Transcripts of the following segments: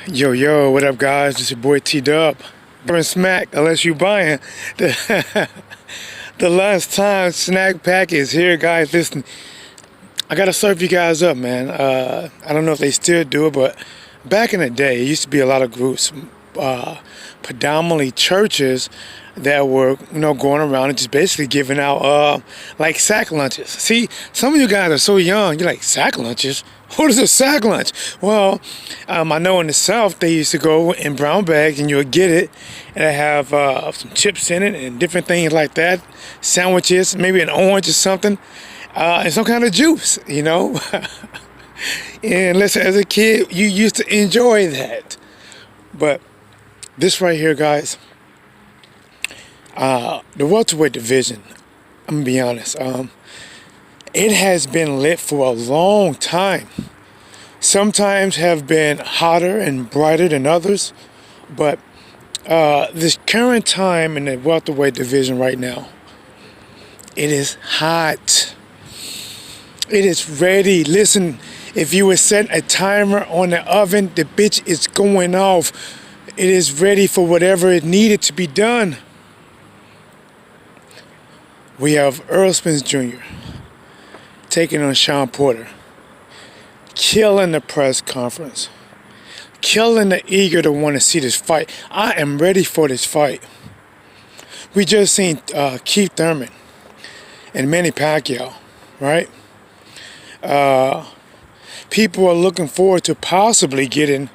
Yo, yo, what up, guys? It's your boy T-Dub. Never smack unless you buying. The last time snack pack is here, guys. Listen, I gotta serve you guys up, man. I don't know if they still do it, but back in the day, it used to be a lot of groups, predominantly churches, that were, going around and just basically giving out, like sack lunches. See, some of you guys are so young, you're like, sack lunches? What is a sack lunch? Well, I know in the South, they used to go in brown bags and you would get it, and it have some chips in it and different things like that, sandwiches, maybe an orange or something, and some kind of juice, And listen, as a kid, you used to enjoy that. But this right here, guys, the welterweight division, I'm gonna be honest, it has been lit for a long time. Sometimes have been hotter and brighter than others, but this current time in the welterweight division right now, it is hot. It is ready. Listen, if you were setting a timer on the oven, the bitch is going off. It is ready for whatever it needed to be done. We have Earl Spence Jr. taking on Sean Porter, killing the press conference, killing the eager to want to see this fight. I am ready for this fight. We just seen Keith Thurman and Manny Pacquiao, right? People are looking forward to possibly getting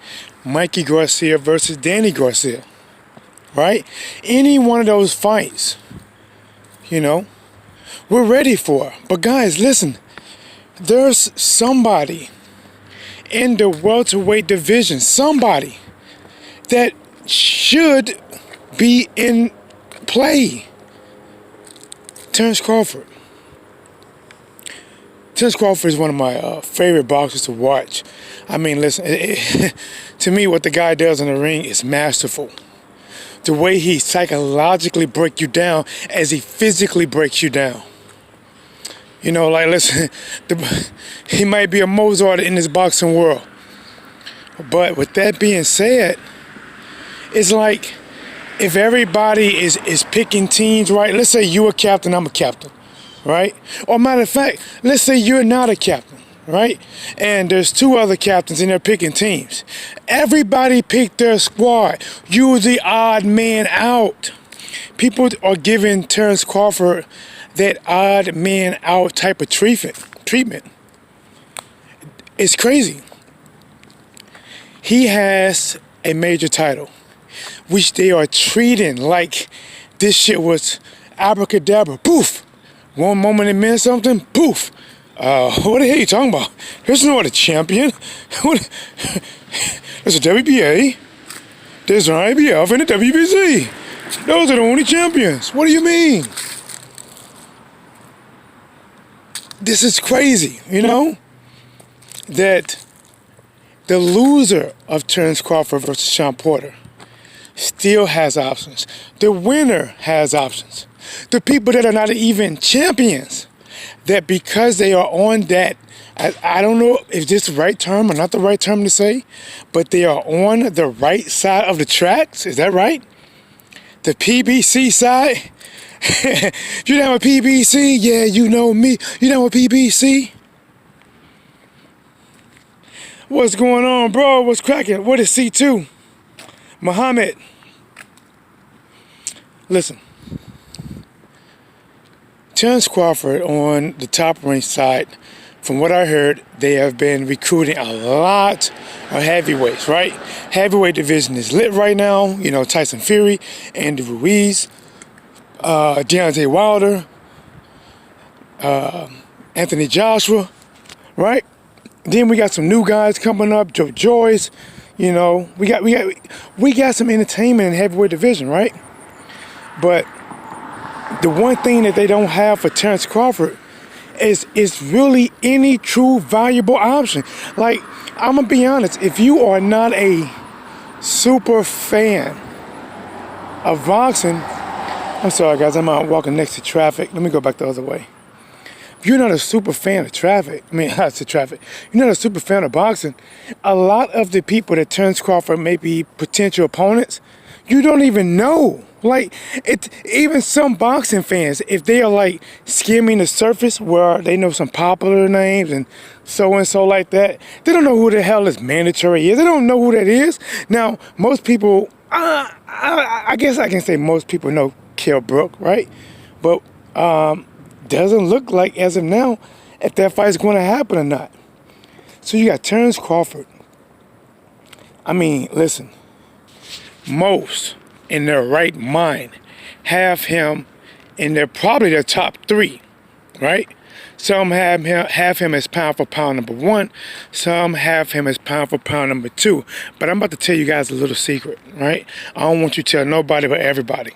Mikey Garcia versus Danny Garcia, right? Any one of those fights, we're ready for. But guys, listen, there's somebody in the welterweight division, somebody that should be in play. Terence Crawford. Terence Crawford is one of my favorite boxers to watch. I mean, listen, to me, what the guy does in the ring is masterful. The way he psychologically breaks you down as he physically breaks you down. Listen, he might be a Mozart in this boxing world. But with that being said, it's like if everybody is picking teams, right? Let's say you're a captain, I'm a captain, right? Or matter of fact, let's say you're not a captain, right? And there's two other captains and they're picking teams. Everybody picked their squad. You're the odd man out. People are giving Terence Crawford that odd man out type of treatment. It's crazy. He has a major title, which they are treating like this shit was abracadabra. Poof. One moment it meant something. Poof. What the hell are you talking about? There's no other champion. There's a WBA. There's an IBF and a WBC. Those are the only champions. What do you mean? This is crazy, that the loser of Terence Crawford versus Sean Porter still has options. The winner has options. The people that are not even champions, that because they are on that, I don't know if this is the right term or not the right term to say, but they are on the right side of the tracks. Is that right? The PBC side. You down with PBC? Yeah, you know me. You down with PBC? What's going on, bro? What's cracking? What is C2? Muhammad. Listen. Terence Crawford on the top rank side, from what I heard, they have been recruiting a lot of heavyweights, right? Heavyweight division is lit right now. Tyson Fury, Andy Ruiz, Deontay Wilder, Anthony Joshua, right? Then we got some new guys coming up, Joe Joyce. We got some entertainment in the heavyweight division, right? But the one thing that they don't have for Terence Crawford is really any true valuable option. Like, I'm gonna be honest, if you are not a super fan of boxing, I'm sorry guys, I'm out walking next to traffic. Let me go back the other way. if you're not a super fan of traffic, I mean, I said traffic, you're not a super fan of boxing, a lot of the people that Terence Crawford may be potential opponents, you don't even know. Like, even some boxing fans, if they are like skimming the surface where they know some popular names and so like that, they don't know who the hell this mandatory is. They don't know who that is. Now, most people, I guess I can say most people know Kell Brook, right? But doesn't look like as of now if that fight's going to happen or not. So you got Terence Crawford. I mean, listen, most in their right mind have him in probably their top 3, right? Some have him as pound for pound number 1. Some have him as pound for pound number 2. But I'm about to tell you guys a little secret, right? I don't want you to tell nobody but everybody.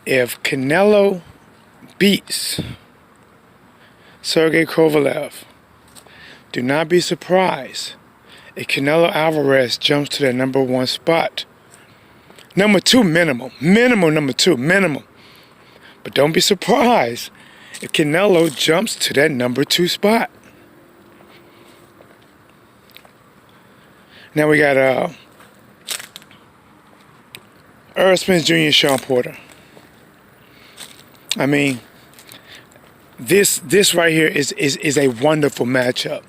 If Canelo beats Sergey Kovalev, do not be surprised if Canelo Alvarez jumps to the number 1 spot. Number 2 minimum. Number 2 minimum. But don't be surprised if Canelo jumps to that number 2 spot. Now we got Errol Spence Jr. Sean Porter. I mean, this right here is a wonderful matchup.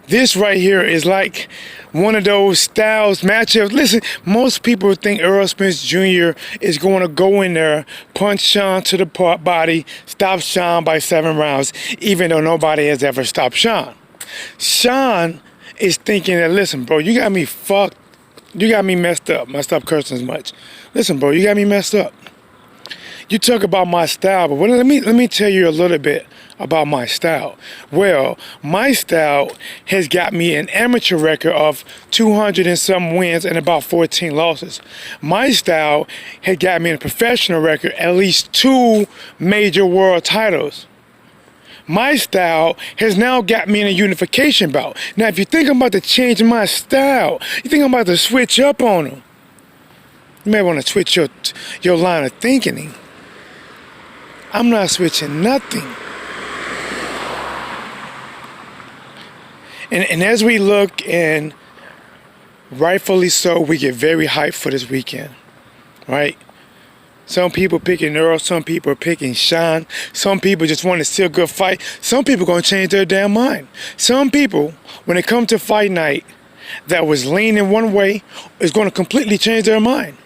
This right here is like one of those styles matchups. Listen, most people think Errol Spence Jr. is going to go in there, punch Sean to the body, stop Sean by 7 rounds, even though nobody has ever stopped Sean. Sean is thinking that, listen, bro, you got me fucked. You got me messed up. I stop cursing as much. Listen, bro, you got me messed up. You talk about my style, but let me tell you a little bit about my style. Well, my style has got me an amateur record of 200 and some wins and about 14 losses. My style has got me a professional record, at least 2 major world titles. My style has now got me in a unification bout. Now, if you think I'm about to change my style, you think I'm about to switch up on them, you may want to switch your line of thinking. I'm not switching nothing. And as we look, and rightfully so, we get very hyped for this weekend, right? Some people picking Earl, some people are picking Sean, some people just want to see a good fight. Some people are going to change their damn mind. Some people, when it comes to fight night, that was leaning one way is going to completely change their mind.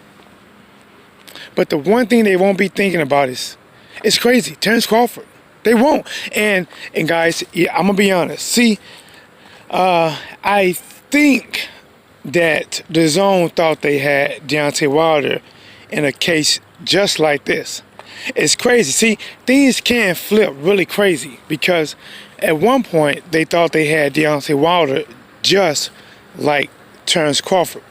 But the one thing they won't be thinking about is, it's crazy, Terence Crawford. They won't. And guys, yeah, I'm going to be honest. See, I think that the zone thought they had Deontay Wilder in a case just like this. It's crazy. See, things can flip really crazy because at one point they thought they had Deontay Wilder just like Terence Crawford.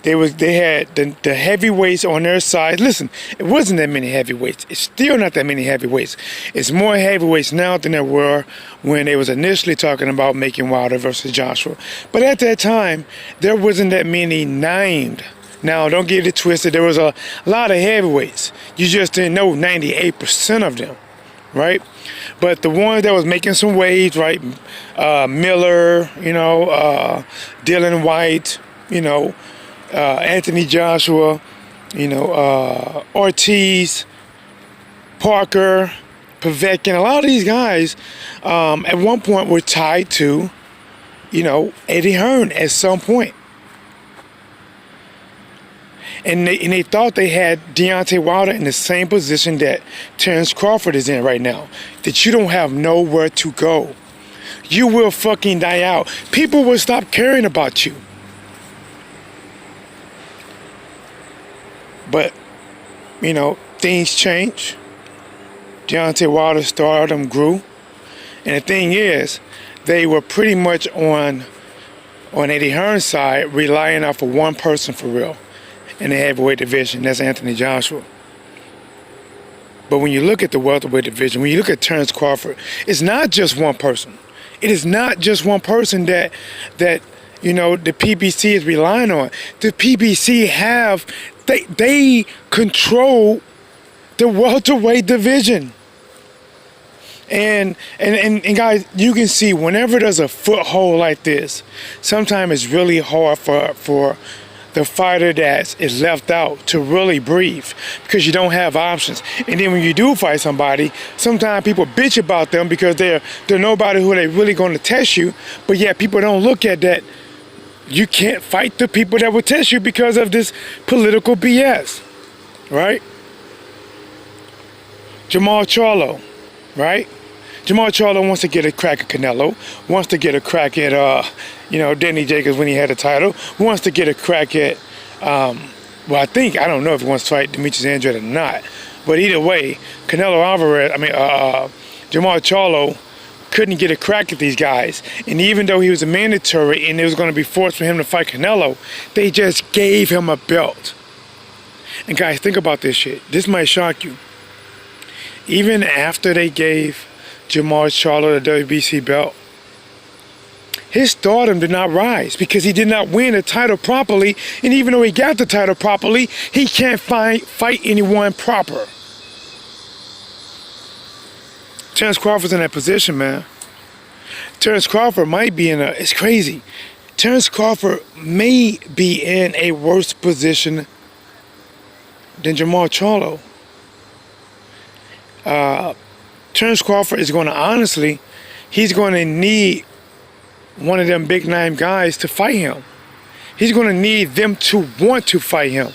They had the heavyweights on their side. Listen, it wasn't that many heavyweights. It's still not that many heavyweights. It's more heavyweights now than there were when they was initially talking about making Wilder versus Joshua. But at that time, there wasn't that many named. Now, don't get it twisted. There was a lot of heavyweights. You just didn't know 98% of them, right? But the ones that was making some waves, right? Miller, Dylan White, Anthony Joshua, Ortiz, Parker, Povetkin. A lot of these guys at one point were tied to, Eddie Hearn at some point. And they thought they had Deontay Wilder in the same position that Terence Crawford is in right now, that you don't have nowhere to go. You will fucking die out. People will stop caring about you. But, things change. Deontay Wilder's stardom grew. And the thing is, they were pretty much on Eddie Hearn's side, relying off of one person for real in the heavyweight division. That's Anthony Joshua. But when you look at the welterweight division, when you look at Terence Crawford, it's not just one person. It is not just one person that the PBC is relying on. The PBC they control the welterweight division. And guys, you can see whenever there's a foothold like this, sometimes it's really hard for the fighter that is left out to really breathe because you don't have options. And then when you do fight somebody, sometimes people bitch about them because they're nobody who they really going to test you. But yeah, people don't look at that. You can't fight the people that will test you because of this political BS, right? Jamal Charlo, right? Jamal Charlo wants to get a crack at Canelo, wants to get a crack at, Danny Jacobs when he had a title, wants to get a crack at, I don't know if he wants to fight Demetrius Andrade or not. But either way, Jamal Charlo couldn't get a crack at these guys. And even though he was a mandatory and it was going to be forced for him to fight Canelo, they just gave him a belt. And guys, think about this shit. This might shock you. Even after they gave Jamal Charlo the WBC belt, his stardom did not rise because he did not win the title properly. And even though he got the title properly, he can't fight anyone proper. Terence Crawford's in that position, man. Terence Crawford might be it's crazy. Terence Crawford may be in a worse position than Jamal Charlo. Terence Crawford is going to he's going to need one of them big name guys to fight him. He's going to need them to want to fight him.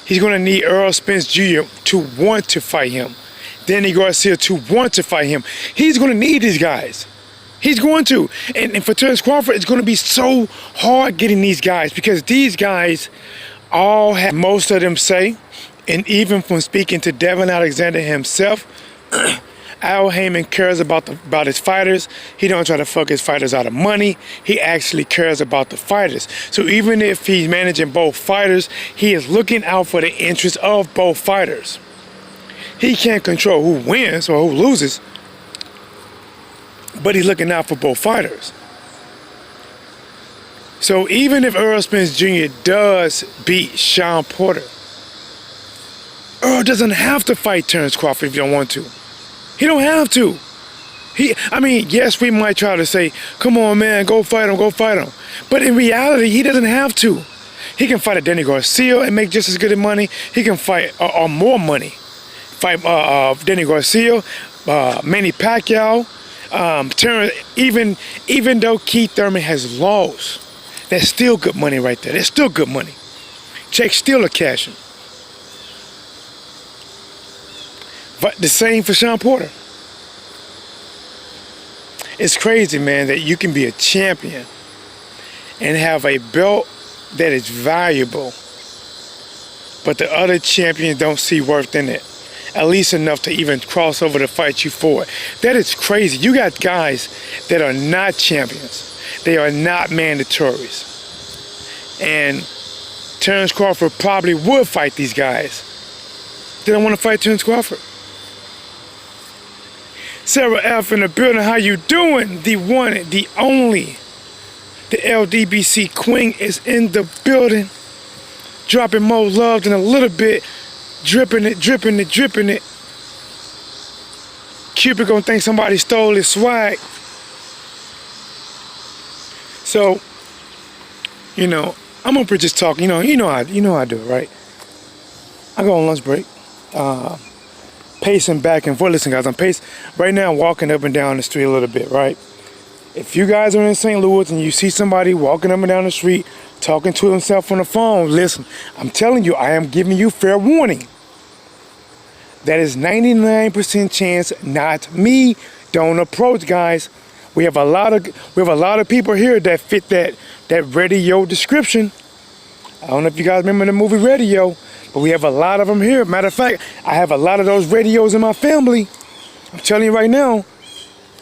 He's going to need Earl Spence Jr. to want to fight him. Danny Garcia to want to fight him. He's going to need these guys. He's going to. And for Terence Crawford, it's going to be so hard getting these guys because these guys all have most of them say, and even from speaking to Devin Alexander himself, Al Heyman cares about his fighters. He don't try to fuck his fighters out of money. He actually cares about the fighters. So even if he's managing both fighters, he is looking out for the interests of both fighters. He can't control who wins or who loses, but he's looking out for both fighters. So even if Earl Spence Jr. does beat Sean Porter, Earl doesn't have to fight Terence Crawford if he don't want to. He don't have to. Yes, we might try to say, come on, man, go fight him. But in reality, he doesn't have to. He can fight a Danny Garcia and make just as good money. He can fight or more money. Fight Danny Garcia, Manny Pacquiao, Terence. Even though Keith Thurman has lost, that's still good money right there. That's still good money. Checks still are cashing. But the same for Sean Porter. It's crazy, man, that you can be a champion and have a belt that is valuable, but the other champions don't see worth in it, at least enough to even cross over to fight you for it. That is crazy. You got guys that are not champions. They are not mandatories. And Terence Crawford probably would fight these guys. They don't want to fight Terence Crawford. Sarah F. in the building, how you doing? The one, the only, the LDBC Queen is in the building. Dropping more love than a little bit. Dripping it. Cupid gonna think somebody stole his swag. So, I'm gonna just talk, you know how I do it, right? I go on lunch break. Pacing back and forth. Listen, guys, I'm pacing right now, walking up and down the street a little bit, right? If you guys are in St. Louis and you see somebody walking up and down the street talking to himself on the phone, listen, I'm telling you, I am giving you fair warning. That is 99% chance not me. Don't approach, guys. We have a lot of people here that fit that radio description. I don't know if you guys remember the movie Radio, but we have a lot of them here. Matter of fact, I have a lot of those radios in my family. I'm telling you right now,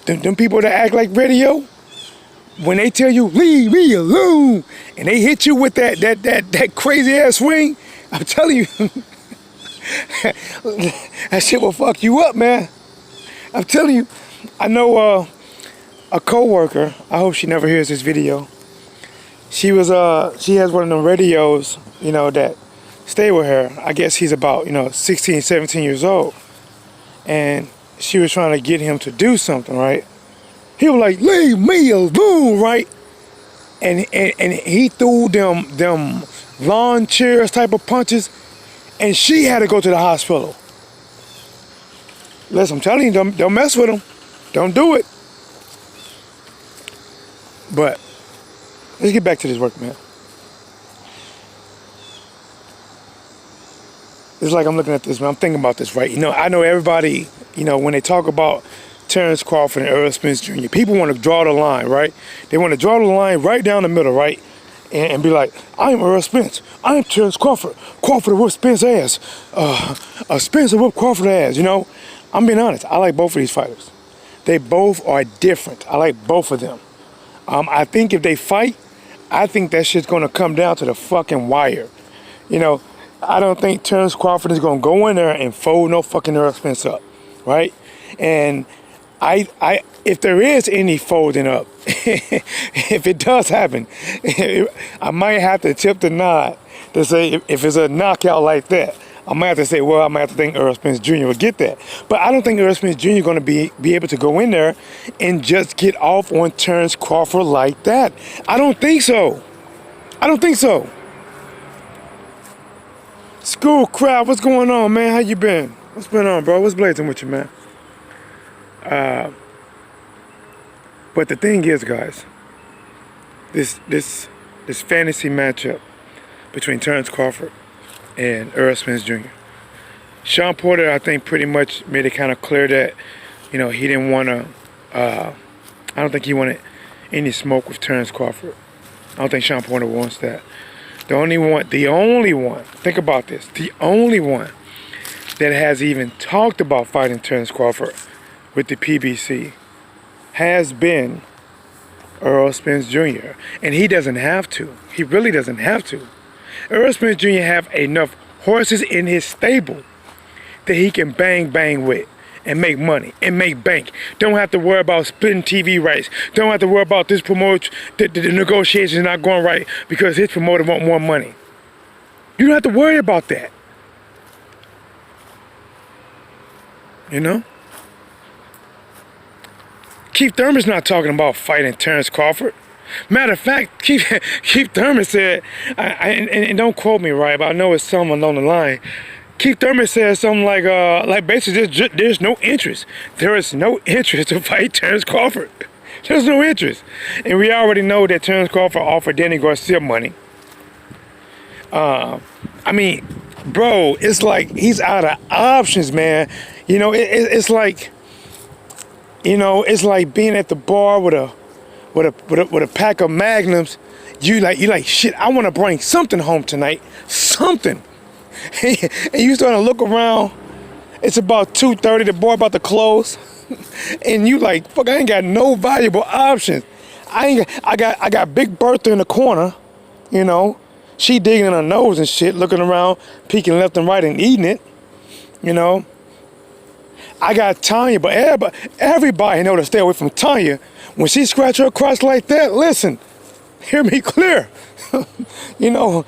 them people that act like radio, when they tell you, leave me alone, and they hit you with that crazy ass swing, I'm telling you, that shit will fuck you up, man. I'm telling you. I know a co-worker, I hope she never hears this video. She has one of them radios, that stay with her. I guess he's about, 16, 17 years old. And she was trying to get him to do something, right? He was like, leave me alone, right? And he threw them lawn chairs type of punches, and she had to go to the hospital. Listen, I'm telling you, don't mess with him. Don't do it. But let's get back to this work, man. It's like I'm looking at this, man. I'm thinking about this, right? You know, I know everybody, you know, when they talk about Terence Crawford and Errol Spence Jr., people want to draw the line, right? They want to draw the line right down the middle, right? And be like, I'm Errol Spence. I'm Terence Crawford. Crawford whooped Spence ass. Spence whooped Crawford ass, you know? I'm being honest. I like both of these fighters. They both are different. I like both of them. I think if they fight, I think that shit's going to come down to the fucking wire. You know, I don't think Terence Crawford is going to go in there and fold no fucking Errol Spence up, right? And if there is any folding up, if it does happen, I might have to tip the nod to say if it's a knockout like that, I might have to say, well, I might have to think Errol Spence Jr. will get that. But I don't think Errol Spence Jr. is going to be able to go in there and just get off on Terence Crawford like that. I don't think so. I don't think so. School crowd, what's going on, man? How you been? What's been on, bro? What's blazing with you, man? But the thing is, guys, this fantasy matchup between Terence Crawford and Errol Spence Jr. Sean Porter, I think, pretty much made it kind of clear that, you know, he didn't want to. I don't think he wanted any smoke with Terence Crawford. I don't think Sean Porter wants that. The only one, think about this, the only one that has even talked about fighting Terence Crawford with the PBC has been Errol Spence Jr. And he doesn't have to. He really doesn't have to. Errol Spence Jr. have enough horses in his stable that he can bang with and make money and make bank. Don't have to worry about splitting TV rights. Don't have to worry about this promoter, the negotiations not going right because his promoter want more money. You don't have to worry about that. You know? Keith Thurman's not talking about fighting Terence Crawford. Matter of fact, Keith Thurman said, and don't quote me right, but I know it's something along the line. Keith Thurman said something like basically there's no interest. There is no interest to fight Terence Crawford. There's no interest. And we already know that Terence Crawford offered Danny Garcia money. I mean, bro, it's like he's out of options, man. You know, it's like, you know, it's like being at the bar with a pack of Magnums. You like shit. I want to bring something home tonight, something. And you starting to look around. It's about 2:30. The bar about to close, and you like, fuck. I ain't got no valuable options. I got Big Bertha in the corner. You know, she digging in her nose and shit, looking around, peeking left and right and eating it. You know. I got Tanya, but everybody know to stay away from Tanya. When she scratch her crotch like that, listen, hear me clear. You know,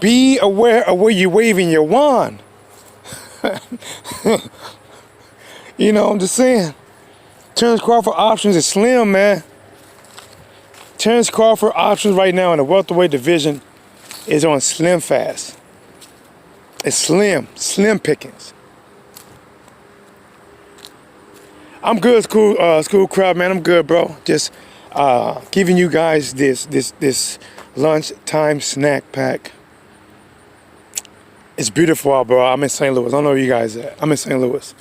be aware of where you're waving your wand. You know, I'm just saying. Terence Crawford options is slim, man. Terence Crawford options right now in the welterweight division is on slim fast. It's slim pickings. I'm good, school crowd, man. I'm good, bro. Just giving you guys this lunchtime snack pack. It's beautiful out, bro. I'm in St. Louis. I don't know where you guys at. I'm in St. Louis,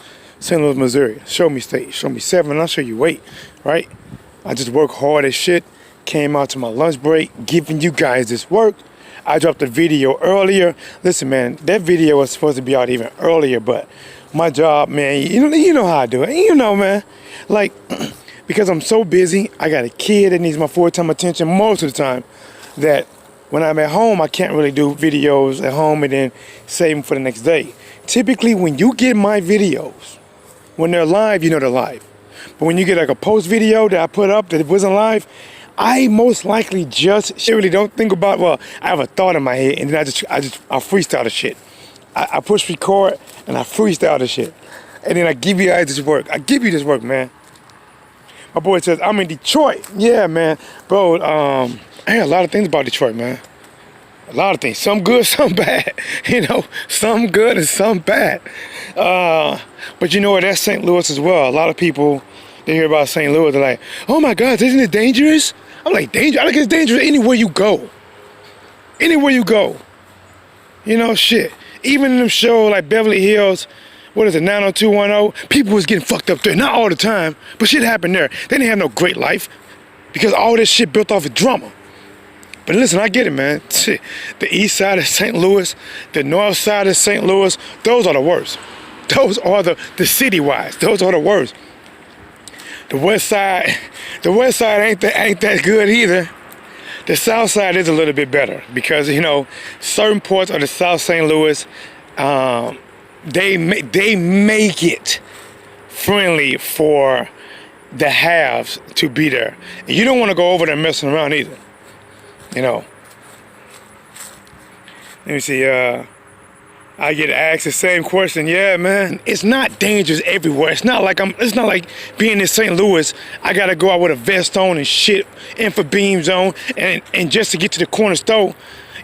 Missouri. Show me state. Show me 7. I'll show you weight, right? I just work hard as shit. Came out to my lunch break, giving you guys this work. I dropped a video earlier. Listen, man, that video was supposed to be out even earlier, but my job, man, you know how I do it. You know, man, like, because I'm so busy, I got a kid that needs my full-time attention most of the time, that when I'm at home, I can't really do videos at home and then save them for the next day. Typically, when you get my videos, when they're live, you know they're live. But when you get like a post video that I put up that wasn't live, I most likely just really don't think about, well, I have a thought in my head and then I freestyle the shit. I push record and I freestyle the shit. and then I give you guys this work. I give you this work, man. My boy says, I'm in Detroit. Yeah, man. Bro, I hear a lot of things about Detroit, man. A lot of things. Some good, some bad. You know, some good and some bad. But you know what? That's St. Louis as well. A lot of people, they hear about St. Louis, they're like, oh my God, isn't it dangerous? I'm like, dangerous? I think it's dangerous anywhere you go. Anywhere you go. You know, shit. Even in them shows like Beverly Hills, what is it, 90210? People was getting fucked up there. Not all the time, but shit happened there. They didn't have no great life because all this shit built off of drama. But listen, I get it, man. Shit. The east side of St. Louis, the north side of St. Louis, those are the worst. Those are the city-wise. Those are the worst. The west side ain't that good either. The south side is a little bit better because, you know, certain parts of the South St. Louis, they make it friendly for the haves to be there. And you don't want to go over there messing around either. You know. Let me see. I get asked the same question. Yeah, man, it's not dangerous everywhere. It's not like being in St. Louis. I gotta go out with a vest on and shit, infra beams on, and just to get to the corner store,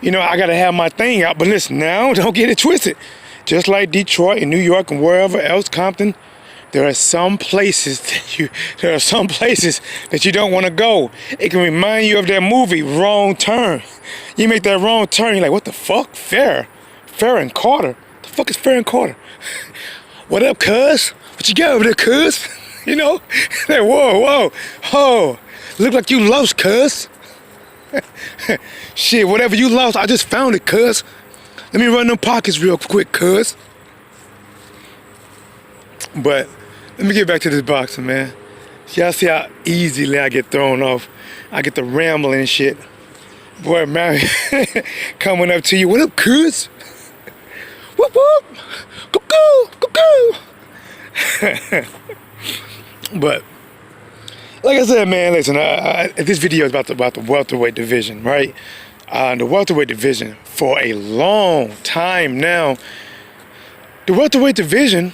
you know, I gotta have my thing out. But listen, now don't get it twisted. Just like Detroit and New York and wherever else, Compton, there are some places that you don't want to go. It can remind you of that movie, Wrong Turn. You make that wrong turn, you're like, what the fuck? Fair and Carter. The fuck is Fair and Carter? What up, cuz? What you got over there, cuz? You know? Like, whoa. Look like you lost, cuz. Shit, whatever you lost, I just found it, cuz. Let me run them pockets real quick, cuz. But let me get back to this boxing, man. Y'all see how easily I get thrown off. I get the rambling and shit. Boy, man, coming up to you. What up, cuz? Whoop, whoop. Go. But, like I said, man, listen, this video is about the welterweight division, right? The welterweight division, for a long time now, the welterweight division,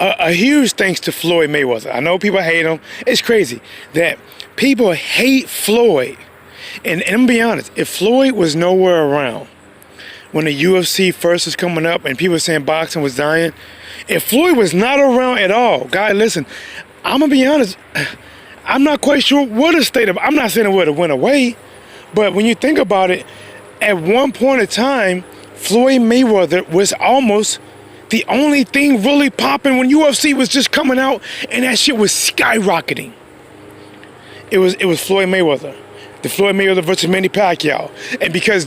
a huge thanks to Floyd Mayweather. I know people hate him. It's crazy that people hate Floyd. And I'm gonna be honest, if Floyd was nowhere around when the UFC first was coming up and people were saying boxing was dying, if Floyd was not around at all, guys, listen, I'm gonna be honest, I'm not quite sure what the state of, I'm not saying it would have went away, but when you think about it, at one point in time, Floyd Mayweather was almost the only thing really popping when UFC was just coming out, and that shit was skyrocketing. It was Floyd Mayweather. The Floyd Mayweather versus Manny Pacquiao. And because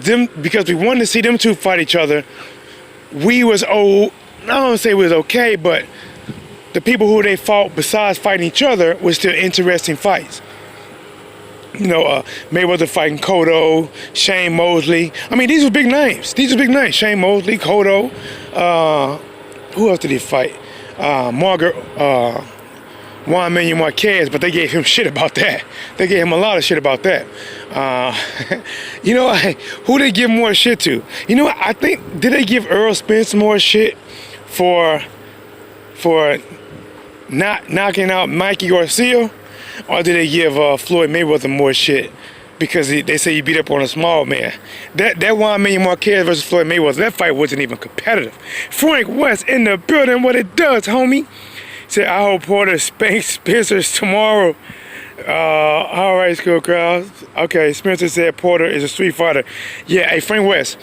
we wanted to see them two fight each other, we was I don't say it was okay, but the people who they fought besides fighting each other was still interesting fights. You know, Mayweather fighting Cotto, Shane Mosley. I mean, these were big names. Shane Mosley, Cotto. Who else did he fight? Juan Manuel Marquez, but they gave him shit about that. They gave him a lot of shit about that. You know, who they give more shit to? You know what? I think, did they give Earl Spence more shit for not knocking out Mikey Garcia? Or did they give Floyd Mayweather more shit because they say he beat up on a small man? That Juan Manuel Marquez versus Floyd Mayweather, that fight wasn't even competitive. Frank West in the building, what it does, homie. Said, I hope Porter spanks Spencer's tomorrow. All right, school crowd. Okay, Spencer said Porter is a street fighter. Yeah, hey, Frank West,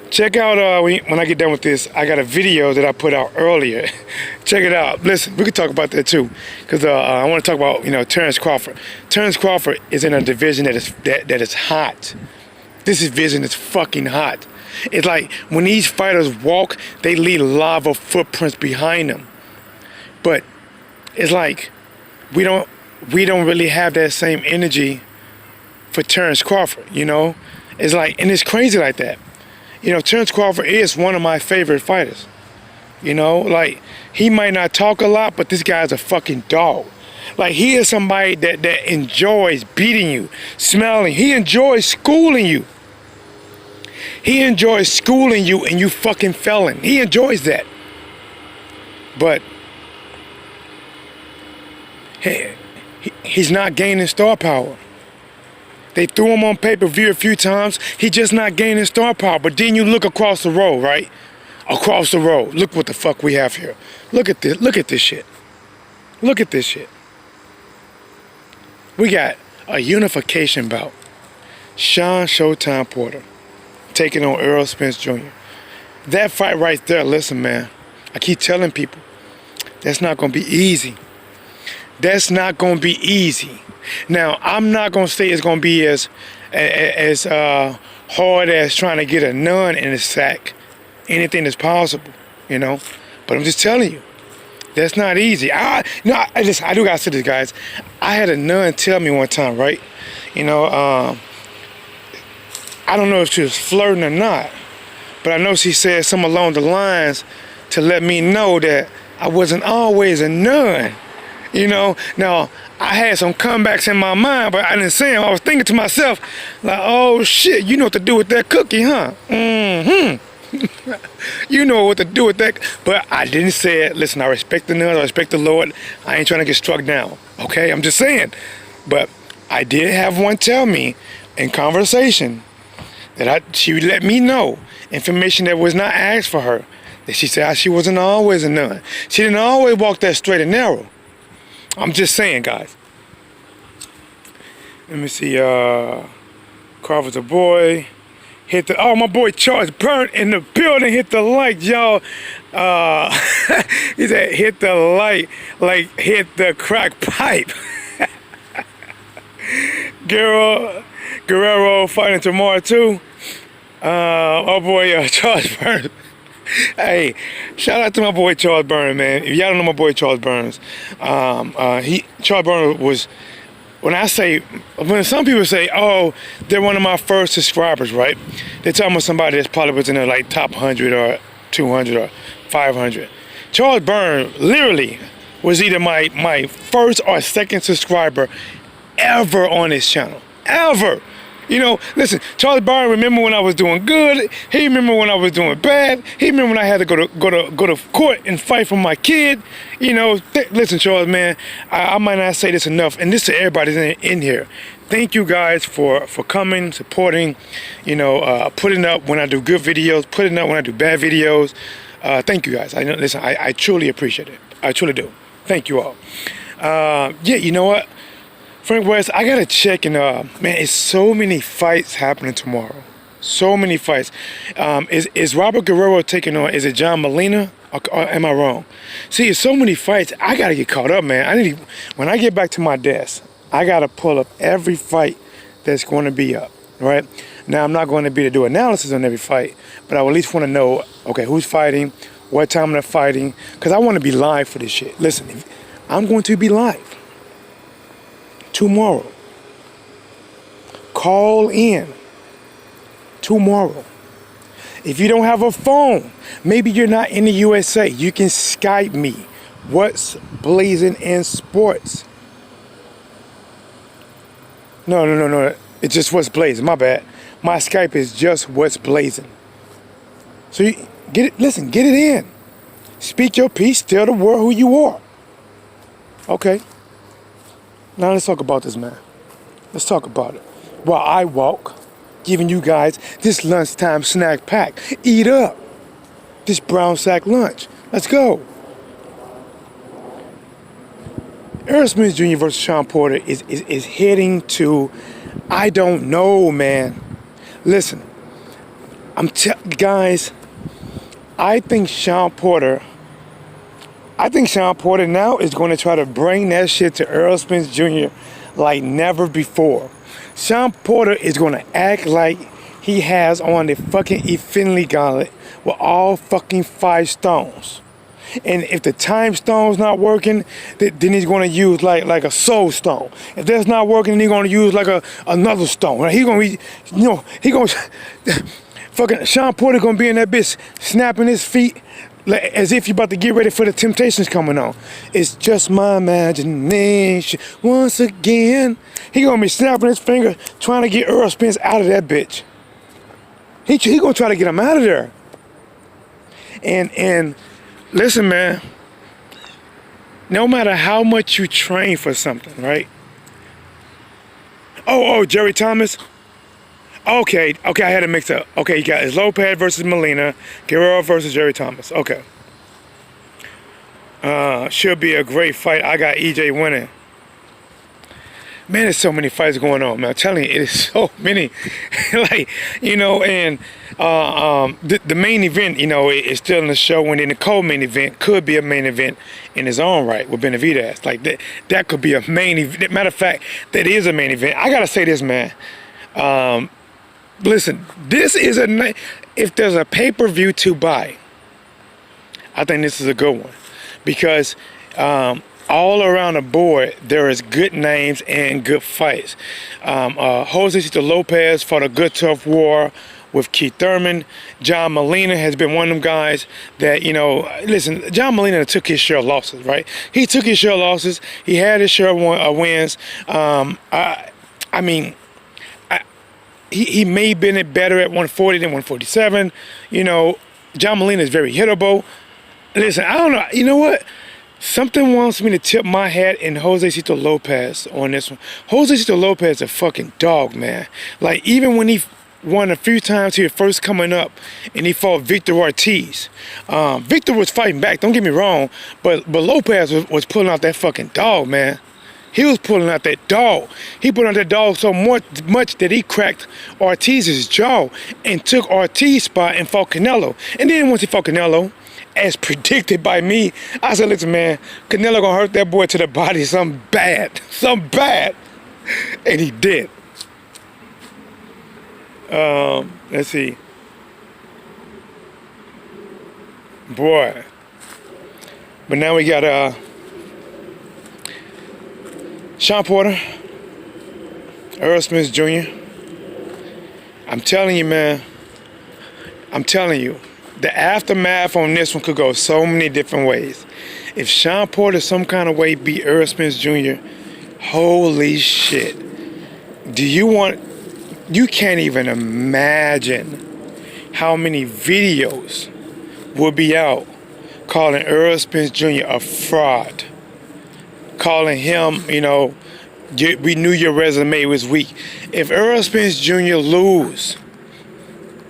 check out, when I get done with this, I got a video that I put out earlier. Check it out. Listen, we can talk about that too. Because I want to talk about, you know, Terence Crawford. Terence Crawford is in a division that is hot. This division is fucking hot. It's like when these fighters walk, they leave lava footprints behind them. But it's like we don't really have that same energy for Terence Crawford, you know? It's like, and it's crazy like that. You know, Terence Crawford is one of my favorite fighters. You know, like, he might not talk a lot, but this guy's a fucking dog. Like, he is somebody that enjoys beating you, smelling. He enjoys schooling you. He enjoys schooling you and you fucking felon. He enjoys that. But he's not gaining star power. They threw him on pay-per-view a few times. He's just not gaining star power. But then you look across the road, right? Across the road. Look what the fuck we have here. Look at this. Look at this shit. Look at this shit. We got a unification bout. Sean Showtime Porter taking on Errol Spence Jr. That fight right there, listen, man. I keep telling people, that's not going to be easy. That's not going to be easy. Now, I'm not going to say it's going to be as hard as trying to get a nun in the sack. Anything is possible, you know. But I'm just telling you, that's not easy. I do got to say this, guys. I had a nun tell me one time, right? You know, I don't know if she was flirting or not, but I know she said something along the lines to let me know that I wasn't always a nun. You know, now I had some comebacks in my mind, but I didn't say them. I was thinking to myself, like, oh shit, you know what to do with that cookie, huh? You know what to do with that. But I didn't say it. Listen, I respect the nuns, I respect the Lord. I ain't trying to get struck down, okay? I'm just saying. But I did have one tell me in conversation that she would let me know information that was not asked for her. That she said she wasn't always a nun. She didn't always walk that straight and narrow. I'm just saying, guys. Let me see. Crawford's a boy. Hit the. Oh, my boy Charles Burnt in the building. Hit the like, y'all. He said, hit the light, like hit the crack pipe. Guerrero fighting tomorrow too. Oh boy, Charles Burns. Hey, shout out to my boy Charles Burns, man. If y'all don't know my boy Charles Burns, Charles Burns was, when some people say, oh, they're one of my first subscribers, right? They're talking about somebody that's probably was in the like top 100 or 200 or 500. Charles Burns literally was either my first or second subscriber ever on this channel, ever. You know, listen, Charles Burns remember when I was doing good. He remember when I was doing bad. He remember when I had to go to court and fight for my kid. You know, listen, Charles, man, I might not say this enough, and this to everybody in here. Thank you guys for coming, supporting, you know, putting up when I do good videos, putting up when I do bad videos. Thank you guys. I truly appreciate it. I truly do. Thank you all. Yeah, you know what? Frank West, I gotta check and man, it's so many fights happening tomorrow. So many fights. Is Robert Guerrero taking on? Is it John Molina? Or am I wrong? See, it's so many fights. I gotta get caught up, man. When I get back to my desk, I gotta pull up every fight that's going to be up. Right now, I'm not going to be to do analysis on every fight, but I at least want to know, okay, who's fighting, what time they're fighting, because I want to be live for this shit. Listen, I'm going to be live tomorrow. Call in tomorrow. If you don't have a phone, maybe you're not in the USA, you can Skype me. What's Blazing in Sports? No. It's just What's Blazing. My bad. My Skype is just What's Blazing. So you get it. Listen, get it in. Speak your piece. Tell the world who you are. Okay. Now let's talk about this, man. Let's talk about it. While I walk, giving you guys this lunchtime snack pack. Eat up. This brown sack lunch. Let's go. Errol Spence Jr. versus Sean Porter is heading to, I don't know, man. Listen, guys, I think Sean Porter now is going to try to bring that shit to Errol Spence Jr. like never before. Sean Porter is going to act like he has on the fucking Infinity Gauntlet with all fucking 5 stones. And if the time stone's not working, then he's going to use like a soul stone. If that's not working, then he's going to use like another stone. Right? He's going to fucking Sean Porter going to be in that bitch snapping his feet as if you're about to get ready for the Temptations coming on. It's just my imagination once again. He gonna be snapping his finger trying to get Errol Spence out of that bitch. He gonna try to get him out of there. And listen, man, no matter how much you train for something, right? Oh, Jerry Thomas. Okay, I had a mix up. Okay, you got it's Lopez versus Molina, Guerrero versus Jerry Thomas. Okay. Should be a great fight. I got EJ winning. Man, there's so many fights going on, man. I'm telling you, it is so many. Like, you know, and the main event, you know, is still in the show, and then the co-main event could be a main event in its own right with Benavidez. Like, that could be a main event. Matter of fact, that is a main event. I got to say this, man. Listen, this is if there's a pay-per-view to buy, I think this is a good one. Because all around the board, there is good names and good fights. Jose Lopez fought a good, tough war with Keith Thurman. John Molina has been one of them guys that, you know, listen, John Molina took his share of losses, right? He took his share of losses. He had his share of wins. He may have been better at 140 than 147. You know, John Molina is very hittable. Listen, I don't know. You know what? Something wants me to tip my hat in Jose Lopez on this one. Jose Lopez is a fucking dog, man. Like, even when he won a few times here first coming up and he fought Victor Ortiz. Victor was fighting back, don't get me wrong, but Lopez was pulling out that fucking dog, man. He was pulling out that dog. He put out that dog so much that he cracked Ortiz's jaw and took Ortiz's spot and fought Canelo. And then once he fought Canelo, as predicted by me, I said, listen, man, Canelo gonna hurt that boy to the body, something bad. And he did. Let's see. Boy. But now we got Sean Porter, Earl Smith Jr. I'm telling you, man. I'm telling you. The aftermath on this one could go so many different ways. If Sean Porter some kind of way beat Earl Spence Jr., holy shit. You can't even imagine how many videos will be out calling Earl Spence Jr. a fraud. Calling him, you know, we knew your resume was weak. If Earl Spence Jr. lose,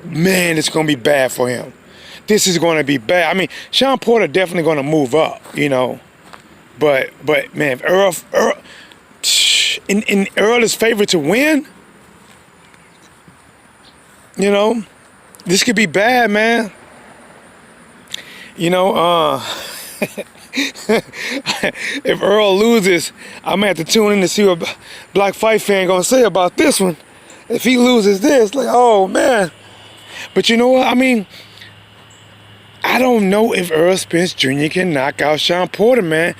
man, it's going to be bad for him. This is going to be bad. I mean, Sean Porter definitely going to move up, you know. But man, if Earl is favored to win, you know, this could be bad, man. You know, if Earl loses, I'm going to have to tune in to see what Black Fight fan going to say about this one. If he loses this, like, oh, man. But you know what? I mean, I don't know if Earl Spence Jr. can knock out Sean Porter, man.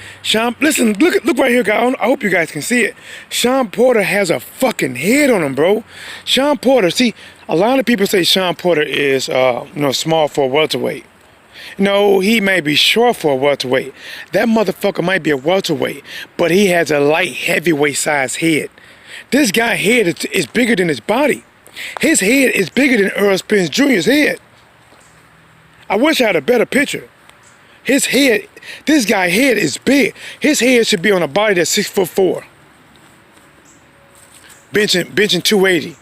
Listen, look right here, guys. I hope you guys can see it. Sean Porter has a fucking head on him, bro. Sean Porter, see, a lot of people say Sean Porter is, small for a welterweight. No, he may be short for a welterweight. That motherfucker might be a welterweight, but he has a light heavyweight size head. This guy's head is bigger than his body. His head is bigger than Earl Spence Jr.'s head. I wish I had a better picture. His head, this guy's head is big. His head should be on a body that's 6'4". Benching 280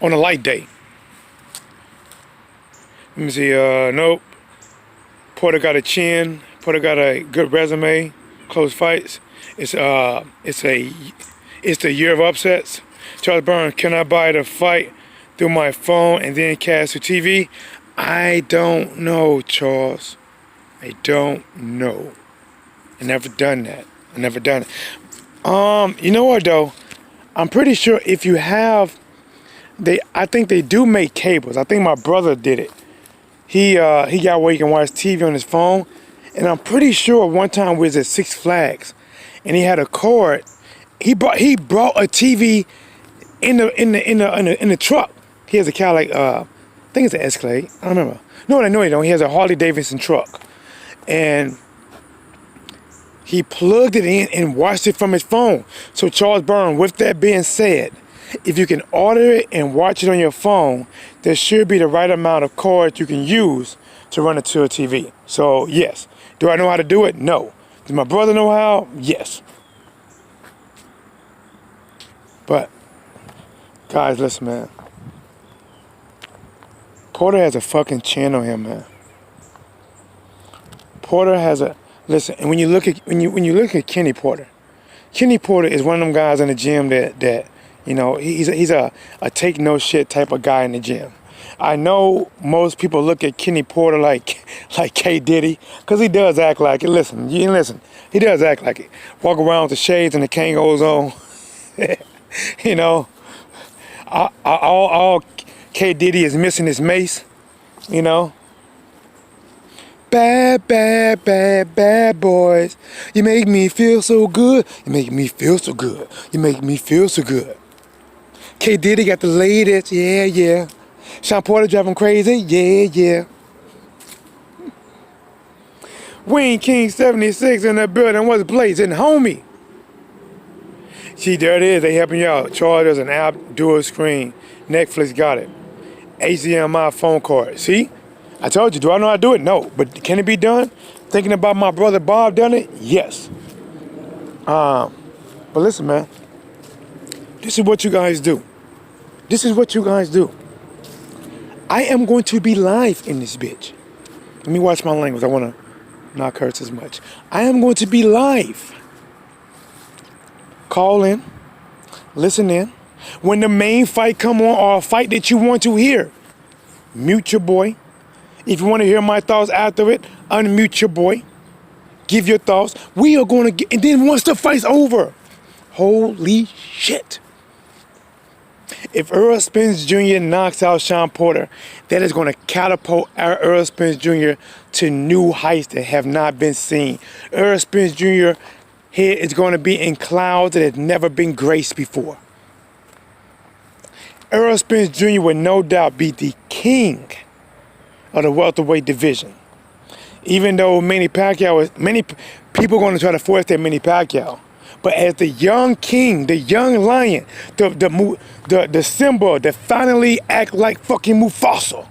on a light day. Let me see, nope. Porter got a chin. Porter got a good resume, close fights. It's the year of upsets. Charles Burns, can I buy the fight through my phone and then cast to TV? I don't know, Charles. I don't know. I never done that. You know what though? I'm pretty sure if you have, I think they do make cables. I think my brother did it. He got where you can watch TV on his phone, and I'm pretty sure one time we was at Six Flags, and he had a cord. He brought a TV in the truck. He has a Cadillac. I think it's an Escalade. I don't remember. No, he don't. He has a Harley Davidson truck, and he plugged it in and watched it from his phone. So Charles Burns, with that being said, if you can order it and watch it on your phone, there should be the right amount of cord you can use to run it to a TV. So yes, do I know how to do it? No. Does my brother know how? Yes. But, guys, listen, man. Porter has a fucking chin on him, man. Porter has a listen. And when you look at Kenny Porter is one of them guys in the gym that you know he's a take no shit type of guy in the gym. I know most people look at Kenny Porter like K Diddy, because he does act like it. Listen, he does act like it. Walk around with the shades and the Kangos on. You know, all K Diddy is missing his mace. You know. Bad, bad, bad, bad boys. You make me feel so good. You make me feel so good. You make me feel so good. K Diddy got the latest. Yeah, yeah. Sean Porter driving crazy. Yeah, yeah. Wayne King 76 in the building. What's blazing, homie? See, there it is. They helping you out. Chargers, an app, dual screen. Netflix got it. HDMI phone card. See? I told you, do I know how to do it? No. But can it be done? Thinking about my brother Bob done it? Yes. But listen, man. This is what you guys do. This is what you guys do. I am going to be live in this bitch. Let me watch my language. I want to not curse as much. I am going to be live. Call in. Listen in. When the main fight come on, or a fight that you want to hear, mute your boy. If you want to hear my thoughts after it, unmute your boy. Give your thoughts. We are going to get, and then once the fight's over, holy shit. If Earl Spence Jr. knocks out Sean Porter, that is going to catapult Earl Spence Jr. to new heights that have not been seen. Earl Spence Jr. head is going to be in clouds that have never been graced before. Earl Spence Jr. will no doubt be the king of the welterweight division. Even though many people are going to try to force that Manny Pacquiao. But as the young king, the young lion, the symbol that finally act like fucking Mufasa.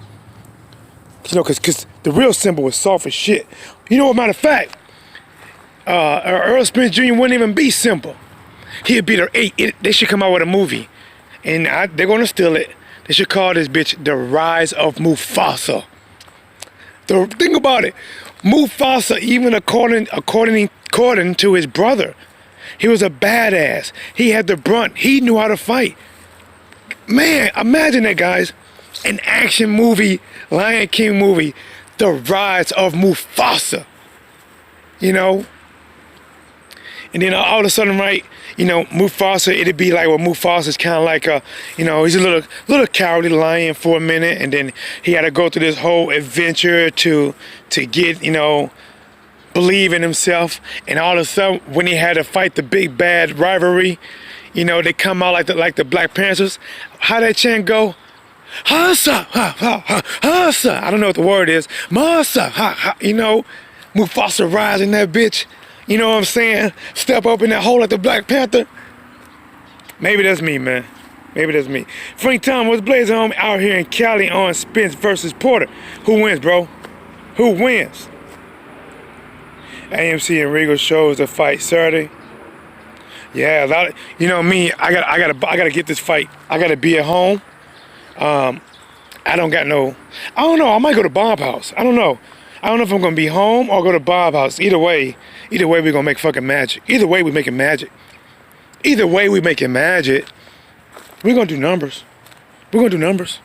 You know, because the real symbol was soft as shit. You know what, matter of fact, Earl Spence Jr. wouldn't even be simple. He'd be their 8. They should come out with a movie. And they're going to steal it. They should call this bitch The Rise of Mufasa. Think about it. Mufasa, even according to his brother, he was a badass. He had the brunt. He knew how to fight. Man, imagine that, guys. An action movie, Lion King movie, The Rise of Mufasa. You know? And then all of a sudden, right, you know, Mufasa, it'd be like, well, Mufasa's kind of like a, you know, he's a little cowardly lion for a minute, and then he had to go through this whole adventure to get, you know, believe in himself. And all of a sudden, when he had to fight the big bad rivalry, you know, they come out like the Black Panthers. How that chant go? Hasa, ha, ha, ha, Hasa. I don't know what the word is. Masa, ha, ha. You know, Mufasa rising that bitch. You know what I'm saying? Step up in that hole like the Black Panther. Maybe that's me, man. Maybe that's me. Frank Tom, what's blazing home out here in Cali on Spence versus Porter? Who wins, bro? Who wins? AMC and Regal shows the fight Saturday. Yeah, a lot of, you know me. I gotta get this fight. I gotta be at home. I don't know. I might go to Bob House. I don't know. I don't know if I'm gonna be home or go to Bob House. Either way, we're gonna make fucking magic. Either way, we making magic. Either way, we making magic. We're gonna do numbers. We're gonna do numbers.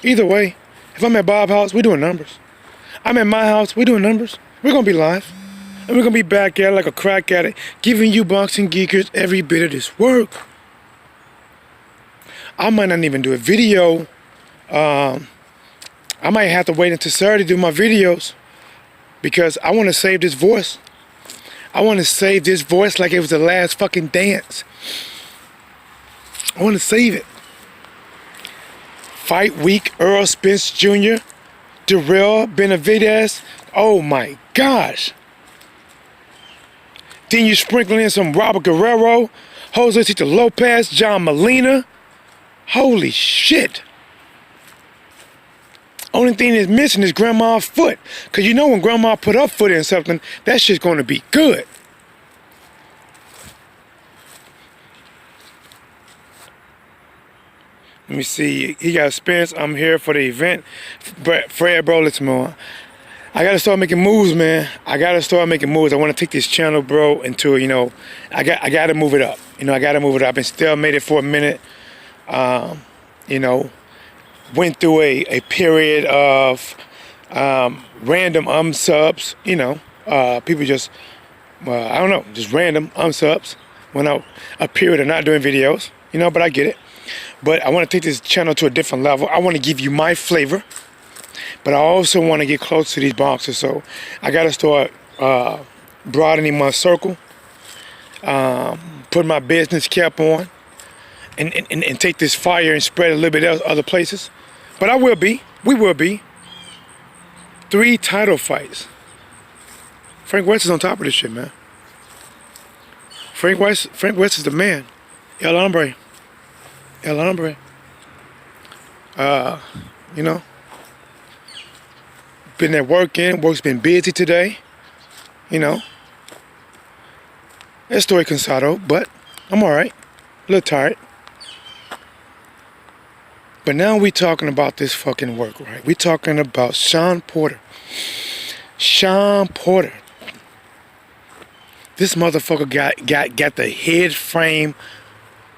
Either way, if I'm at Bob House, we're doing numbers. I'm at my house, we're doing numbers. We're gonna be live. And we're gonna be back at it like a crack addict, giving you boxing geekers every bit of this work. I might not even do a video. I might have to wait until Saturday to do my videos, because I want to save this voice. I want to save this voice like it was the last fucking dance. I want to save it. Fight week, Earl Spence Jr., Darrell Benavidez. Oh my gosh. Then you sprinkle in some Robert Guerrero, Jose Tito Lopez, John Molina. Holy shit. Only thing that's missing is grandma's foot. Because you know when grandma put her foot in something, that shit's going to be good. Let me see. He got Spence. I'm here for the event. Fred, bro, let's move on. I gotta start making moves, man. I gotta start making moves. I want to take this channel, bro, into, you know, I gotta move it up. You know, I gotta move it up. I've been still made it for a minute. You know, went through a period of random subs. You know, people just, I don't know, just random subs. Went out a period of not doing videos. You know, but I get it. But I want to take this channel to a different level. I want to give you my flavor. But I also want to get close to these boxers, so I got to start broadening my circle, put my business cap on, and take this fire and spread a little bit other places. But we will be. 3 title fights. Frank West is on top of this shit, man. Frank West is the man. El hombre. You know. Been at work's been busy today, you know. Estoy cansado, but I'm all right, a little tired. But now we talking about this fucking work, right? We talking about Sean Porter. Sean Porter. This motherfucker got the head frame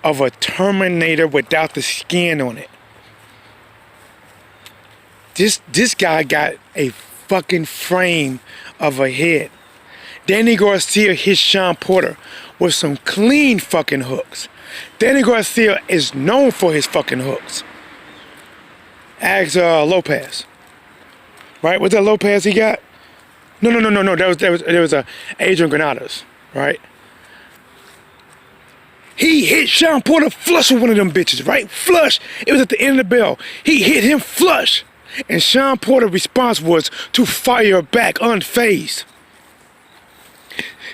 of a Terminator without the skin on it. This guy got a fucking frame of a head. Danny Garcia hit Sean Porter with some clean fucking hooks. Danny Garcia is known for his fucking hooks. Ask Lopez. Right? Was that Lopez he got? No. There was Adrian Granados, right? He hit Sean Porter flush with one of them bitches, right? Flush. It was at the end of the bell. He hit him flush. And Sean Porter's response was to fire back unfazed.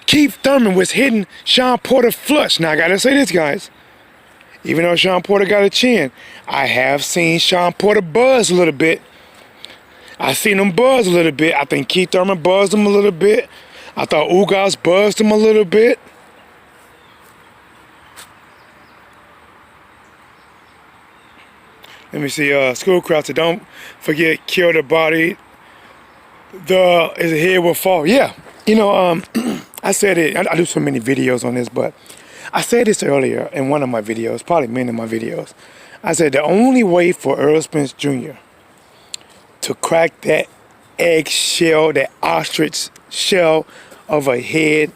Keith Thurman was hitting Sean Porter flush. Now I gotta say this, guys. Even though Sean Porter got a chin, I have seen Sean Porter buzz a little bit. I seen him buzz a little bit. I think Keith Thurman buzzed him a little bit. I thought Ugas buzzed him a little bit. Let me see, Schoolcraft, don't forget, kill the body, his head will fall. Yeah, you know, I said it, I do so many videos on this, but I said this earlier in one of my videos, probably many of my videos. I said the only way for Earl Spence Jr. to crack that eggshell, that ostrich shell of a head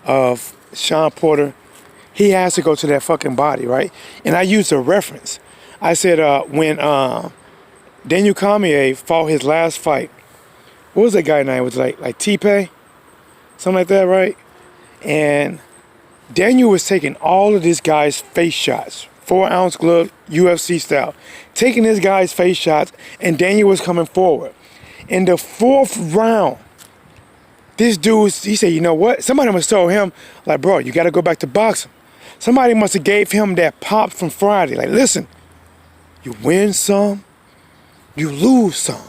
of Sean Porter, he has to go to that fucking body, right? And I used a reference. I said when Daniel Cormier fought his last fight, what was that guy's name? Was it like T-Pay? Something like that, right? And Daniel was taking all of this guy's face shots, 4-ounce glove, UFC style, taking this guy's face shots, and Daniel was coming forward. In the 4th round, this dude, he said, you know what? Somebody must have told him, like, bro, you got to go back to boxing. Somebody must have gave him that pop from Friday. Like, listen. You win some, you lose some,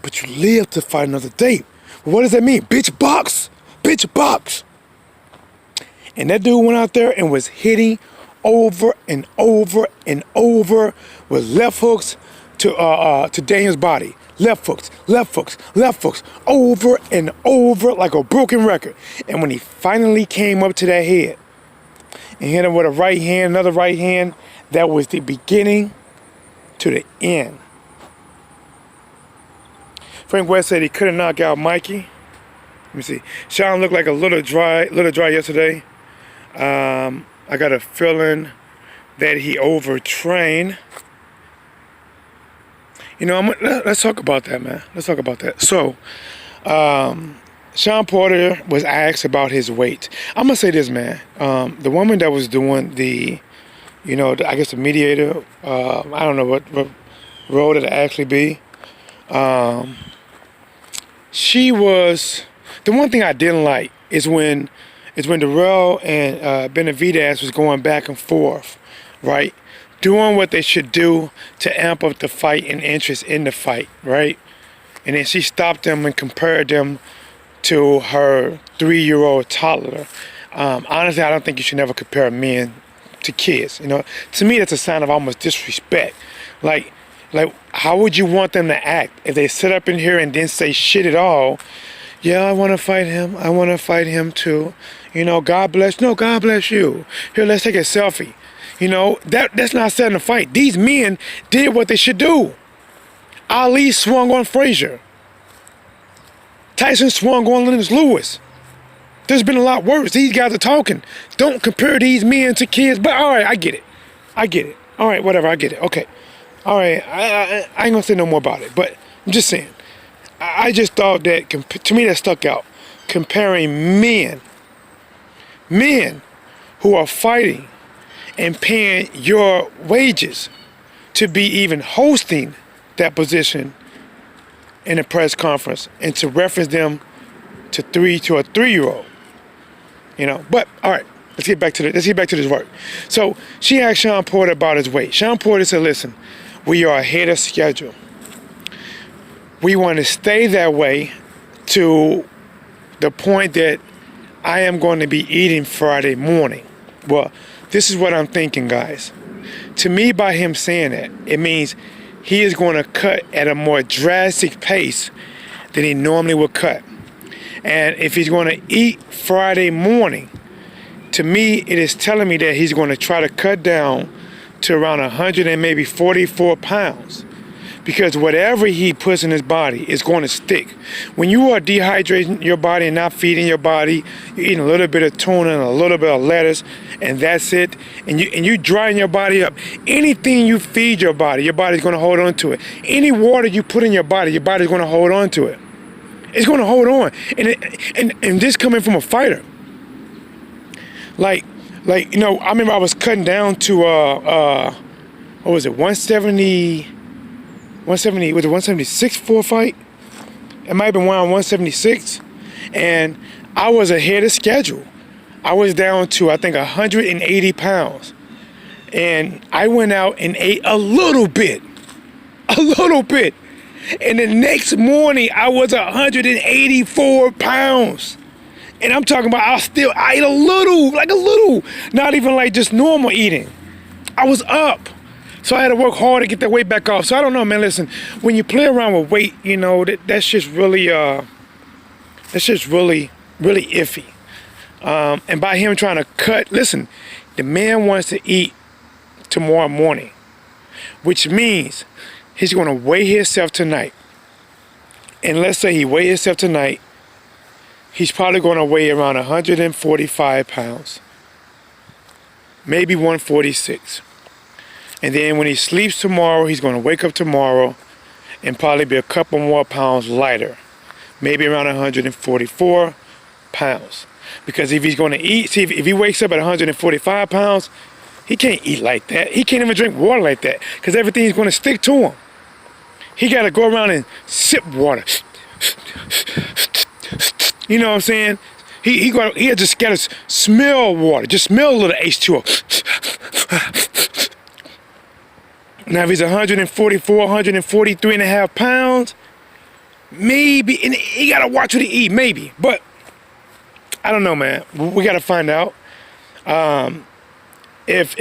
but you live to fight another day. Well, what does that mean? Bitch box, bitch box. And that dude went out there and was hitting over and over and over with left hooks to Daniel's body. Left hooks, left hooks, left hooks, over and over like a broken record. And when he finally came up to that head and hit him with a right hand, another right hand, that was the beginning to the end. Frank West said he couldn't knock out Mikey. Let me see. Sean looked like a little dry yesterday. I got a feeling that he overtrained. You know, let's talk about that, man. Let's talk about that. So, Sean Porter was asked about his weight. I'm gonna say this, man. The woman that was doing the, you know, I guess the mediator, I don't know what role it'll actually be. She was, the one thing I didn't like is when Darrell and Benavidez was going back and forth, right? Doing what they should do to amp up the fight and interest in the fight, right? And then she stopped them and compared them to her 3-year-old toddler. Honestly, I don't think you should never compare men to kids. You know, to me that's a sign of almost disrespect. Like how would you want them to act if they sit up in here and then say shit at all? Yeah, I want to fight him. I want to fight him too. You know, God bless. No, God bless you. Here, let's take a selfie. You know, that's not setting a fight. These men did what they should do. Ali swung on Frazier. Tyson swung on Lennox Lewis. There's been a lot worse. These guys are talking. Don't compare these men to kids. But all right, I get it. I get it. All right, whatever, I get it. Okay. All right, I ain't gonna say no more about it. But I'm just saying. I just thought that, to me, that stuck out. Comparing men who are fighting and paying your wages to be even hosting that position in a press conference, and to reference them to a 3-year-old. You know, but all right, let's get back to this work. So she asked Sean Porter about his weight. Sean Porter said, listen, we are ahead of schedule. We want to stay that way to the point that I am going to be eating Friday morning. Well, this is what I'm thinking, guys. To me, by him saying that, it means he is going to cut at a more drastic pace than he normally would cut. And if he's going to eat Friday morning, to me, it is telling me that he's going to try to cut down to around 100 and maybe 44 pounds. Because whatever he puts in his body is going to stick. When you are dehydrating your body and not feeding your body, you're eating a little bit of tuna and a little bit of lettuce, and that's it. And you drying your body up. Anything you feed your body's going to hold on to it. Any water you put in your body's going to hold on to it. It's going to hold on. And this coming from a fighter. Like you know, I remember I was cutting down to what was it, 170, was it 176 for a fight? It might have been around 176. And I was ahead of schedule. I was down to, I think, 180 pounds. And I went out and ate a little bit. And the next morning, I was 184 pounds. And I'm talking about I ate a little, not even like just normal eating. I was up. So I had to work hard to get that weight back off. So I don't know, man. Listen, when you play around with weight, you know, that's just really iffy. And by him trying to cut, listen, the man wants to eat tomorrow morning, which means he's going to weigh himself tonight. And let's say he weigh himself tonight, he's probably going to weigh around 145 pounds, maybe 146. And then when he sleeps tomorrow, he's going to wake up tomorrow and probably be a couple more pounds lighter, maybe around 144 pounds. Because if he's going to eat, see, if he wakes up at 145 pounds, he can't eat like that. He can't even drink water like that because everything's going to stick to him. He got to go around and sip water. You know what I'm saying? He just got to smell water. Just smell a little H2O. Now, if he's 144, 143 and a half pounds, maybe, and he got to watch what he eat, maybe. But I don't know, man. We got to find out. If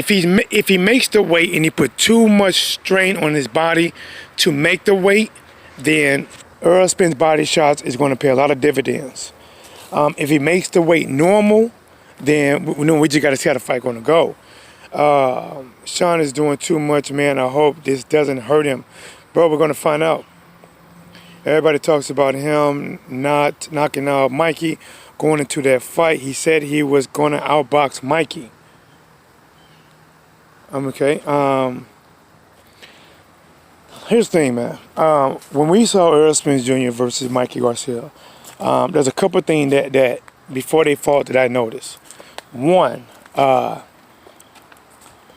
he makes the weight and he put too much strain on his body to make the weight, then Earl Spence Body Shots is going to pay a lot of dividends. If he makes the weight normal, then we just got to see how the fight going to go. Sean is doing too much, man. I hope this doesn't hurt him. Bro, we're going to find out. Everybody talks about him not knocking out Mikey going into that fight. He said he was going to outbox Mikey. Okay. Here's the thing, man. When we saw Earl Spence Jr. versus Mikey Garcia, there's a couple of things that before they fought that I noticed. One,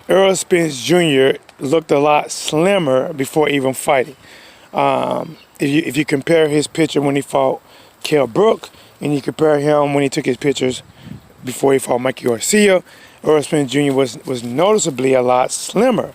Earl Spence Jr. looked a lot slimmer before even fighting. If you compare his picture when he fought Kell Brook and you compare him when he took his pictures before he fought Mikey Garcia, Earl Spence Jr. was noticeably a lot slimmer.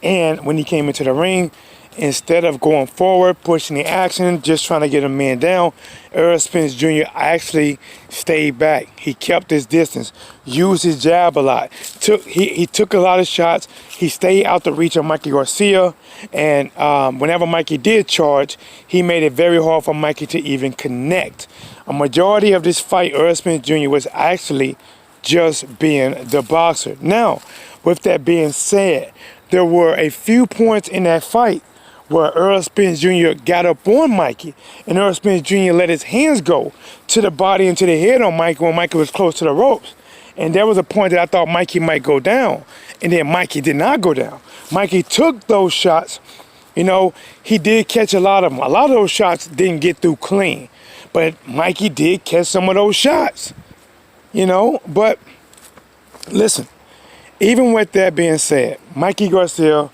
And when he came into the ring instead of going forward, pushing the action, just trying to get a man down, Errol Spence Jr. actually stayed back. He kept his distance, used his jab a lot. He took a lot of shots. He stayed out the reach of Mikey Garcia, and whenever Mikey did charge, he made it very hard for Mikey to even connect. A majority of this fight, Errol Spence Jr. was actually just being the boxer. Now, with that being said, there were a few points in that fight where Errol Spence Jr. got up on Mikey, and Errol Spence Jr. let his hands go to the body and to the head on Mikey when Mikey was close to the ropes. And there was a point that I thought Mikey might go down, and then Mikey did not go down. Mikey took those shots. You know, he did catch a lot of them. A lot of those shots didn't get through clean, but Mikey did catch some of those shots. You know, but listen, even with that being said, Mikey Garcia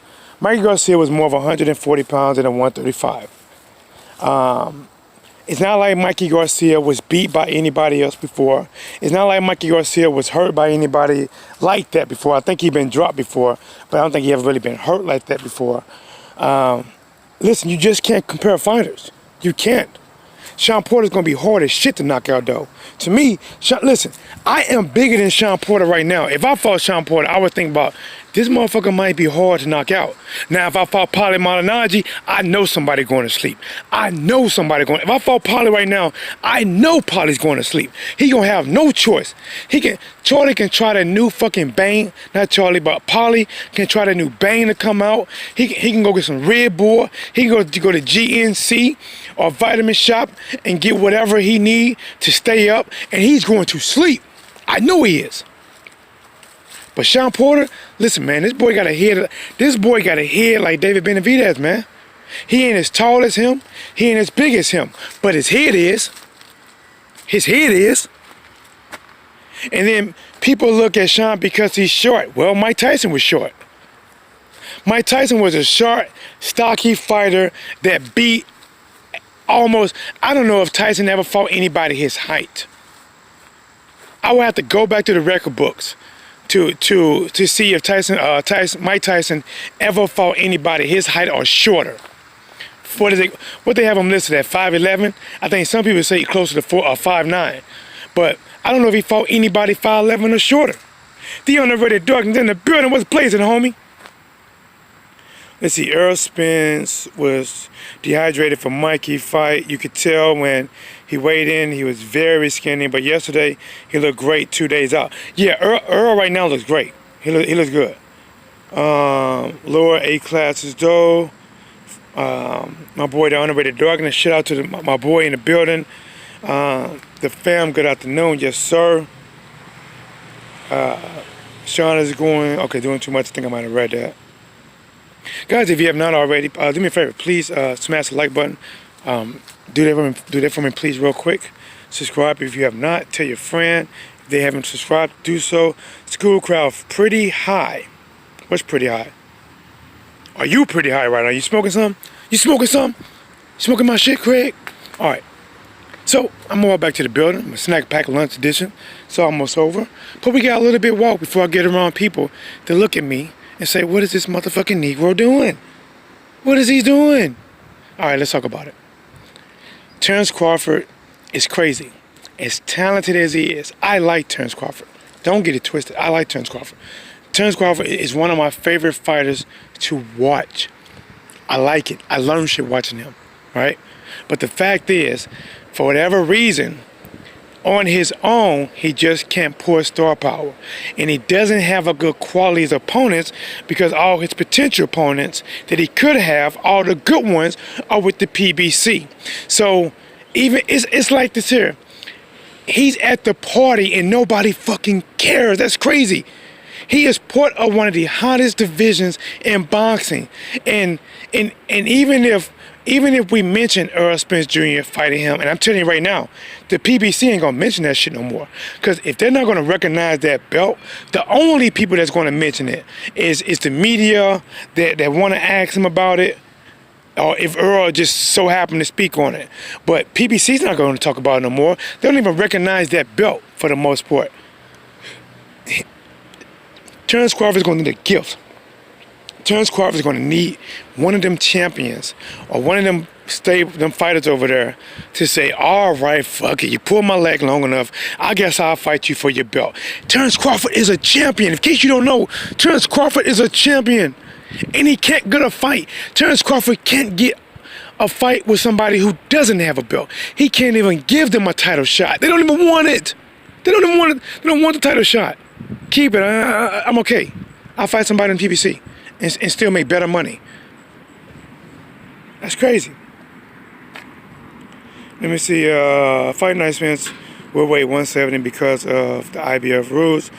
was more of 140 pounds than a 135. It's not like Mikey Garcia was beat by anybody else before. It's not like Mikey Garcia was hurt by anybody like that before. I think he'd been dropped before, but I don't think he ever really been hurt like that before. Listen, you just can't compare fighters. You can't. Sean Porter's going to be hard as shit to knock out, though. To me, listen, I am bigger than Sean Porter right now. If I fought Sean Porter, I would think about, this motherfucker might be hard to knock out. Now, if I fought Paulie Malignaggi, I know somebody going to sleep. I know somebody going. If I fought Paulie right now, I know Paulie's going to sleep. He gonna have no choice. Charlie can try the new fucking Bane, not Charlie, but Paulie can try the new Bane to come out. He can go get some Red Bull. He can go to GNC or Vitamin Shop and get whatever he need to stay up, and he's going to sleep. I know he is. But Sean Porter, listen, man, this boy got a head. This boy got a head like David Benavidez, man. He ain't as tall as him. He ain't as big as him. But his head is. His head is. And then people look at Sean because he's short. Well, Mike Tyson was short. Mike Tyson was a short, stocky fighter that beat almost. I don't know if Tyson ever fought anybody his height. I would have to go back to the record books to see if Mike Tyson ever fought anybody his height or shorter. What they have him listed at 5'11"? I think some people say closer to 5'9". But I don't know if he fought anybody 5'11" or shorter. The underrated darkness in the building was blazing, homie. Let's see, Errol Spence was dehydrated for Mikey fight. You could tell when he weighed in, he was very skinny. But yesterday, he looked great 2 days out. Yeah, Errol right now looks great. He looks good. Lower A classes though. My boy, the underrated darkness. Shout out to my boy in the building. The fam, good afternoon. Yes, sir. Sean is doing too much. I think I might have read that. Guys, if you have not already, do me a favor. Please smash the like button. Do that for me, please, real quick. Subscribe if you have not. Tell your friend. If they haven't subscribed, do so. School crowd pretty high. What's pretty high? Are you pretty high right now? You smoking some? You smoking some? Smoking my shit, Craig? All right. So I'm all back to the building. My snack pack lunch edition. It's almost over. But we got a little bit walk before I get around people to look at me and say, what is this motherfucking Negro doing? What is he doing? All right, let's talk about it. Terence Crawford is crazy. As talented as he is, I like Terence Crawford. Don't get it twisted. I like Terence Crawford. Terence Crawford is one of my favorite fighters to watch. I like it. I learn shit watching him, right? But the fact is, for whatever reason, on his own, he just can't pour star power. And he doesn't have a good quality as opponents because all his potential opponents that he could have, all the good ones, are with the PBC. So even it's like this here. He's at the party and nobody fucking cares. That's crazy. He is part of one of the hottest divisions in boxing. And even if we mention Errol Spence Jr. fighting him, and I'm telling you right now, the PBC ain't gonna mention that shit no more. Because if they're not gonna recognize that belt, the only people that's gonna mention it is the media that wanna ask him about it, or if Earl just so happened to speak on it. But PBC's not gonna talk about it no more. They don't even recognize that belt for the most part. Terence Crawford's gonna need a gift. Terence Crawford is going to need one of them champions or one of them fighters over there to say, all right, fuck it, you pull my leg long enough, I guess I'll fight you for your belt. Terence Crawford is a champion. In case you don't know, Terence Crawford is a champion. And he can't get a fight. Terence Crawford can't get a fight with somebody who doesn't have a belt. He can't even give them a title shot. They don't even want it. They don't even want it. They don't want the title shot. Keep it. I'm okay. I'll fight somebody in PBC and still make better money. That's crazy. Let me see. Fight night Spence will weigh 170 because of the IBF rules.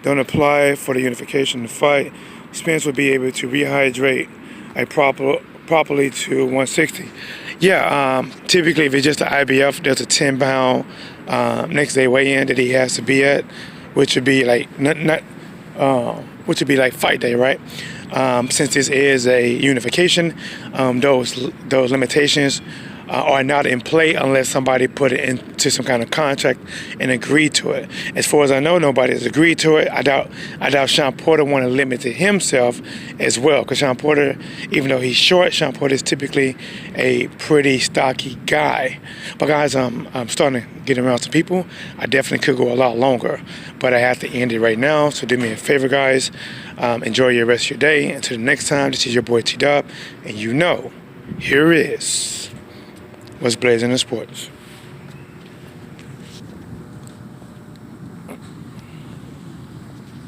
Don't apply for the unification fight. Spence will be able to rehydrate properly to 160. Yeah, typically if it's just the IBF, there's a 10-pound next day weigh-in that he has to be at, which would be like which would be like fight day, right? Since this is a unification, those limitations are not in play unless somebody put it into some kind of contract and agreed to it. As far as I know, nobody has agreed to it. I doubt Sean Porter want to limit to himself as well, because Sean Porter, even though he's short, Sean Porter is typically a pretty stocky guy. But guys, I'm starting to get around some people. I definitely could go a lot longer, but I have to end it right now. So do me a favor, guys. Enjoy your rest of your day. Until the next time, this is your boy T-Dub, and you know, here is What's Blazing in Sports.